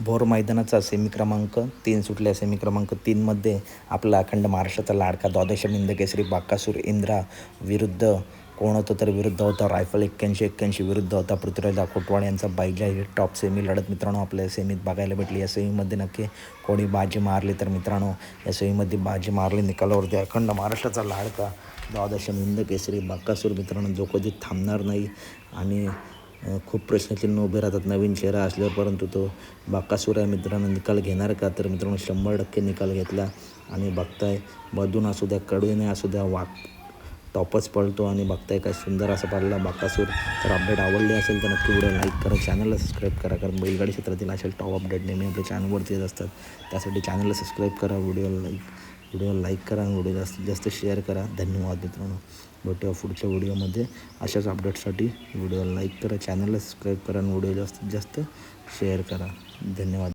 Bhor मैदानाचा semi क्रमांक 3 सुटल्या. Semi क्रमांक 3मध्ये आपला अखंड महाराष्ट्राचा लाडका द्वादश हिंद केसरी बाकासूर इंद्रा विरुद्ध कोण होतं तर विरुद्ध होता रायफल 81-81 विरुद्ध होता पृथ्वीराज कोटवाड यांचा बैजा. ही टॉप सेमी लढत मित्रांनो आपल्या सेमीत बघायला भेटली. या सेमीमध्ये नक्की कोणी बाजी मारली तर मित्रांनो या सेमीमध्ये बाजी मारली निकालावरती अखंड महाराष्ट्राचा लाडका द्वादश हिंद केसरी बाकासूर मित्रांनो जो कधी थांबणार नाही. आणि खूप प्रश्नचिन्ह उभे राहतात नवीन चेहरा असल्यावर, परंतु तो बाकासूर आहे मित्रांनो. निकाल घेणार का तर मित्रांनो 100% निकाल घेतला. आणि बघताय मधून असू द्या कडूने असू द्या टॉपच पळतो आणि बघताय काय सुंदर असं पडला बाकासूर. तर अपडेट आवडली असेल तर नक्की व्हिडिओ लाईक करा, चॅनलला सबस्क्राईब करा, कारण बैलगाडी क्षेत्रातील असेल टॉप अपडेट नेहमी आपल्या चॅनलवरती येत असतात. त्यासाठी चॅनलला सबस्क्राईब करा, व्हिडिओ लाईक करा आणि व्हिडिओ जास्तीत जास्त शेअर करा. धन्यवाद मित्रांनो. भेटूया पुढच्या व्हिडिओमध्ये. अशाच अपडेटसाठी व्हिडिओ लाईक करा, चॅनलला सबस्क्राईब करा आणि व्हिडिओ जास्तीत जास्त शेअर करा. धन्यवाद.